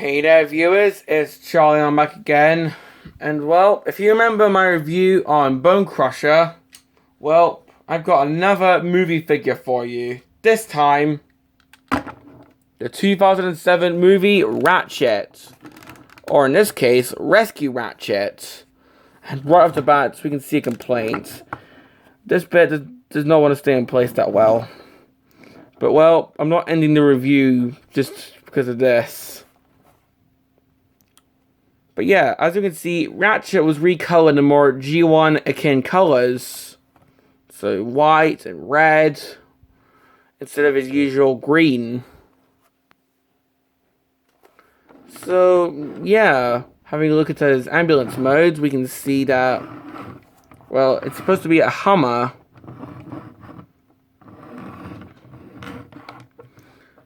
Hey there viewers, it's Charlie, I'm back again. And well, if you remember my review on Bone Crusher, well, I've got another movie figure for you. This time, the 2007 movie Ratchet. Or in this case, Rescue Ratchet. And right off the bat, we can see a complaint. This bit does not want to stay in place that well. But well, I'm not ending the review just because of this. But yeah, as you can see, Ratchet was recolored in more G1 akin colors. So white and red instead of his usual green. So yeah, having a look at his ambulance modes, we can see that, well, it's supposed to be a Hummer.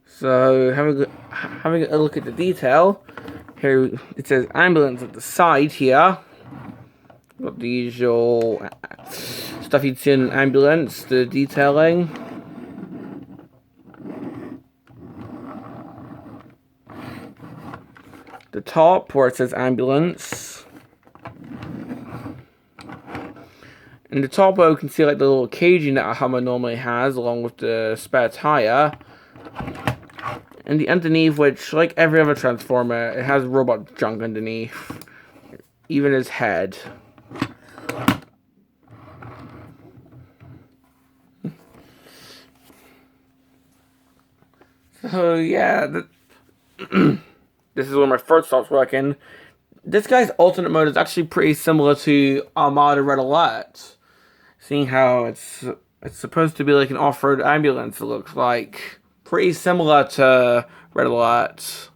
So having a look at the detail, here it says ambulance at the side here. Got the usual stuff you'd see in an ambulance, the detailing. The top where it says ambulance. In the top where you can see like the little caging that a Hummer normally has along with the spare tire. And the underneath, which, like every other Transformer, it has robot junk underneath. Even his head. So, yeah. This is when my first stops working. This guy's alternate mode is actually pretty similar to Armada Red Alert. Seeing how it's supposed to be like an off-road ambulance, it looks like. Pretty similar to Red Alert.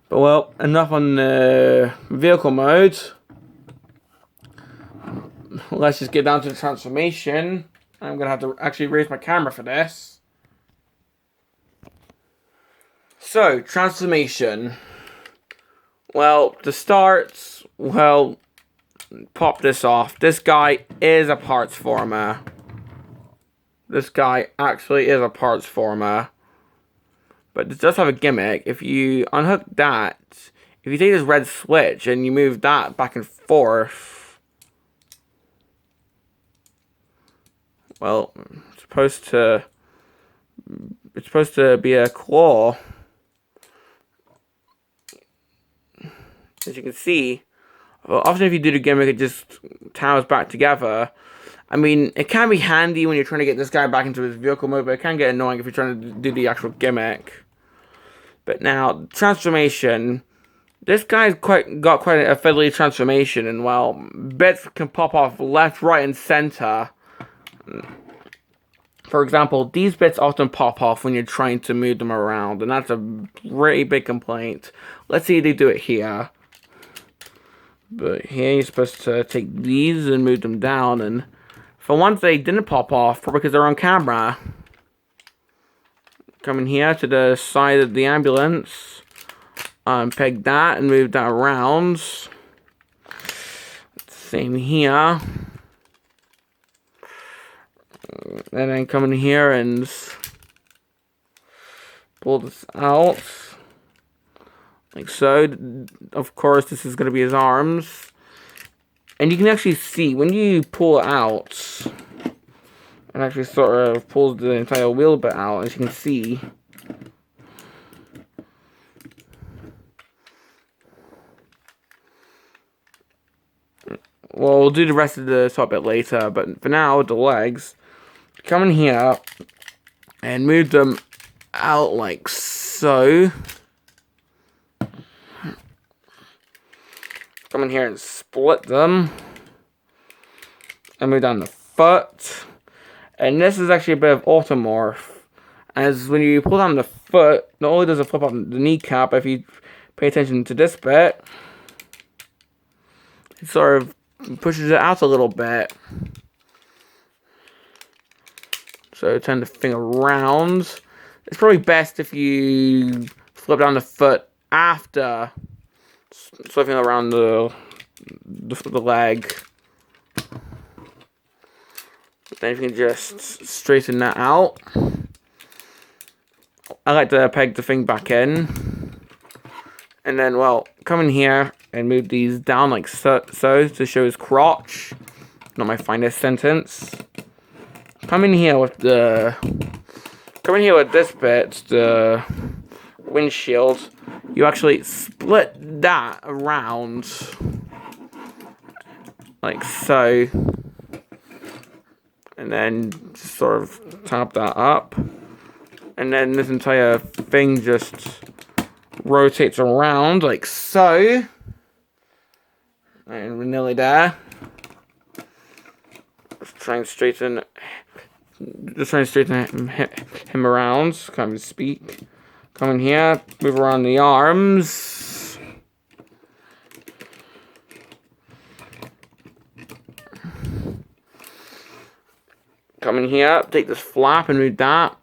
But well, enough on the vehicle mode. Let's just get down to the transformation. I'm going to have to actually raise my camera for this. So, transformation. Well, to start, well, pop this off. This guy is a parts former. This guy actually is a parts former. But it does have a gimmick. If you unhook that, if you take this red switch and you move that back and forth, well, it's supposed to be a claw. As you can see, well, often if you do the gimmick, it just towers back together. I mean, it can be handy when you're trying to get this guy back into his vehicle mode, but it can get annoying if you're trying to do the actual gimmick. But now, transformation. This guy's got quite a fiddly transformation, and well, bits can pop off left, right, and center. For example, these bits often pop off when you're trying to move them around, and that's a pretty big complaint. Let's see if they do it here. But here you're supposed to take these and move them down, and for once they didn't pop off, probably because they're on camera. Coming here to the side of the ambulance. Peg that and move that around. Same here. And then come in here and pull this out. Like so. Of course, this is going to be his arms. And you can actually see, when you pull it out, it actually sort of pulls the entire wheel bit out, as you can see. Well, we'll do the rest of the top bit later, but for now, the legs, come in here and move them out like so. Come in here and split them. And move down the foot. And this is actually a bit of automorph. As when you pull down the foot, not only does it flip up the kneecap, but if you pay attention to this bit, it sort of pushes it out a little bit. So turn the thing around. It's probably best if you flip down the foot after flipping around the leg. But then you can just straighten that out. I like to peg the thing back in. And then, well, come in here and move these down like so to show his crotch. Not my finest sentence. Come in here with this bit, the windshield. You actually split that around like so. And then just sort of tap that up. And then this entire thing just rotates around like so. And we're nearly there. Just try and straighten him around. Can't even speak. Come in here, move around the arms. Come in here, take this flap and move that.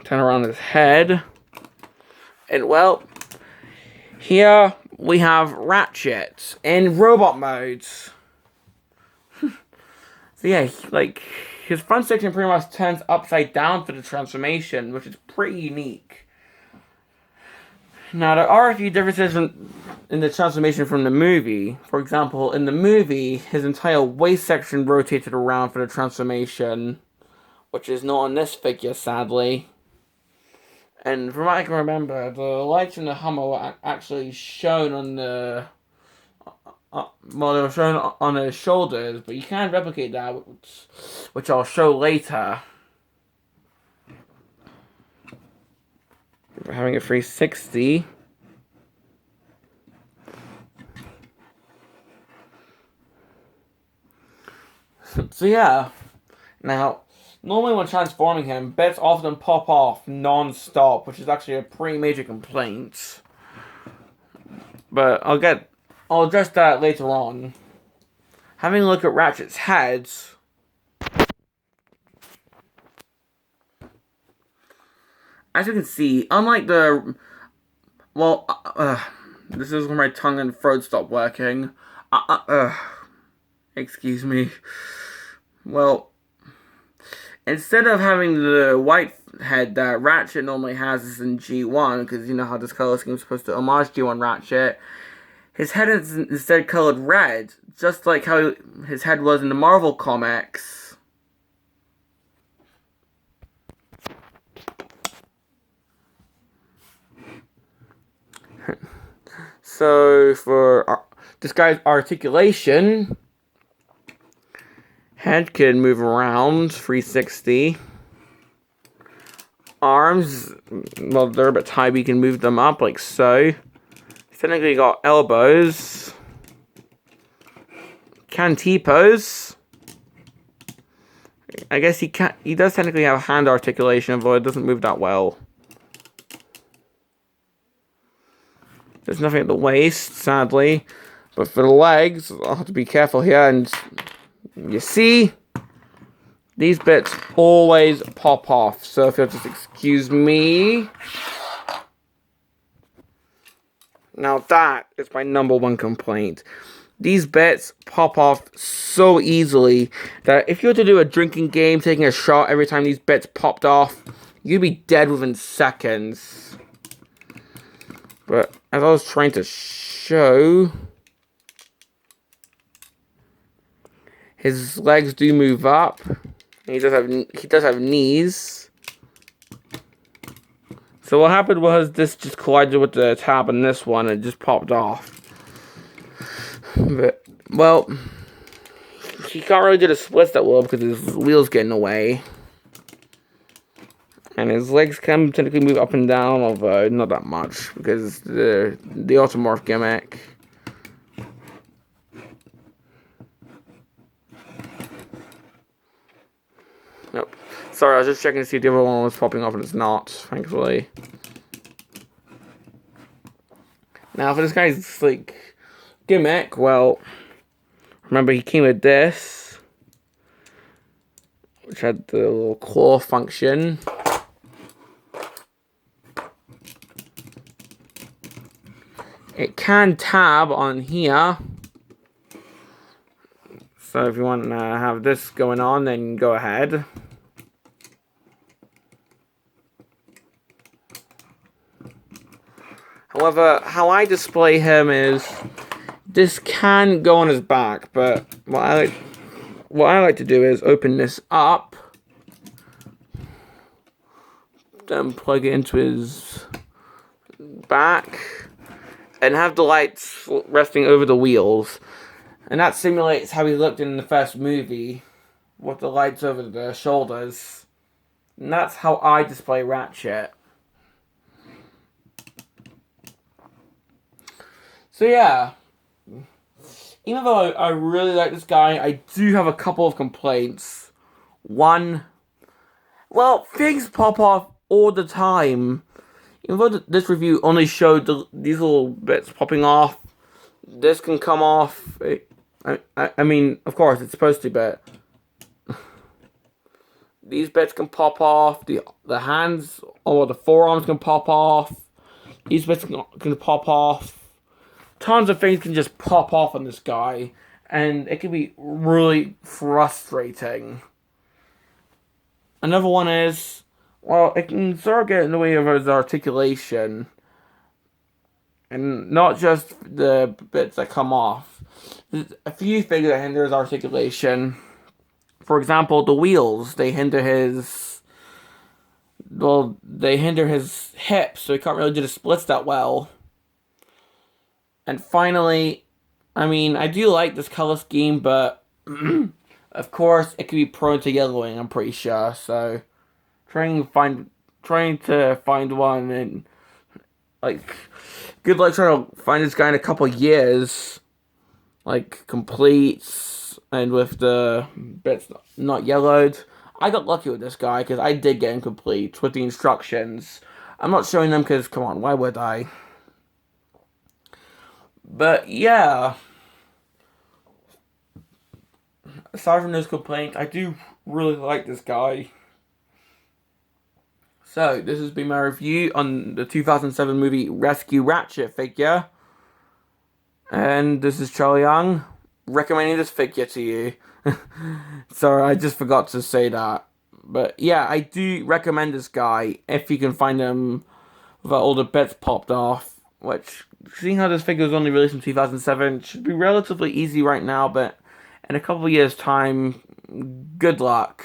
Turn around his head. And well, here we have Ratchet in robot mode. So yeah, like, his front section pretty much turns upside down for the transformation, which is pretty unique. Now, there are a few differences in the transformation from the movie. For example, in the movie, his entire waist section rotated around for the transformation, which is not on this figure, sadly. And from what I can remember, the lights in the Hummer were actually shown on the... well, they were shown on his shoulders, but you can replicate that, which I'll show later. We're having a 360. So yeah. Now, normally when transforming him, bits often pop off non-stop, which is actually a pretty major complaint. But I'll address that later on. Having a look at Ratchet's head, as you can see, unlike the... well, this is where my tongue and throat stop working. Excuse me. Well, instead of having the white head that Ratchet normally has in G1, because you know how this color scheme is supposed to homage G1 Ratchet, his head is instead colored red, just like how his head was in the Marvel comics. So, for this guy's articulation, head can move around 360. Arms, well, they're a bit tight, but you can move them up like so. Technically got elbows. Can T-pose. I guess he does technically have hand articulation, although it doesn't move that well. There's nothing at the waist, sadly. But for the legs, I'll have to be careful here. And you see, these bits always pop off. So if you'll just excuse me. Now that is my #1 complaint. These bits pop off so easily that if you were to do a drinking game, taking a shot every time these bits popped off, you'd be dead within seconds. But as I was trying to show, his legs do move up. He does have knees. So what happened was this just collided with the tab on this one and it just popped off. But, well, he can't really do the splits that well because his wheel's getting away. And his legs can technically move up and down, although not that much because the automorph gimmick. Nope. Sorry, I was just checking to see if the other one was popping off and it's not, thankfully. Now for this guy's like gimmick, well, remember he came with this, which had the little claw function. It can tab on here. So if you want to have this going on, then go ahead. However, how I display him is, this can go on his back, but what I like to do is open this up, then plug it into his back, and have the lights resting over the wheels. And that simulates how he looked in the first movie, with the lights over the shoulders. And that's how I display Ratchet. So yeah, even though I really like this guy, I do have a couple of complaints. One, well, things pop off all the time. Even though this review only showed these little bits popping off, this can come off. I mean, of course, it's supposed to, but these bits can pop off. The hands or the forearms can pop off. These bits can pop off. Tons of things can just pop off on this guy, and it can be really frustrating. Another one is, well, it can sort of get in the way of his articulation, and not just the bits that come off. There's a few things that hinder his articulation. For example, the wheels, they hinder his hips, so he can't really do the splits that well. And finally, I mean, I do like this color scheme, but of course, it could be prone to yellowing, I'm pretty sure. So, trying to find one, and like, good luck trying to find this guy in a couple of years, like, complete, and with the bits not yellowed. I got lucky with this guy, because I did get him complete with the instructions. I'm not showing them, because, come on, why would I? But yeah, aside from those complaints, I do really like this guy. So, this has been my review on the 2007 movie Rescue Ratchet figure. And this is Charlie Young, recommending this figure to you. Sorry, I just forgot to say that. But yeah, I do recommend this guy if you can find him without all the bits popped off. Which, seeing how this figure was only released in 2007, should be relatively easy right now, but in a couple of years' time, good luck.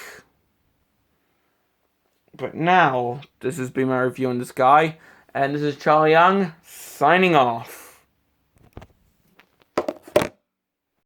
But now, this has been my review on this guy, and this is Charlie Young, signing off.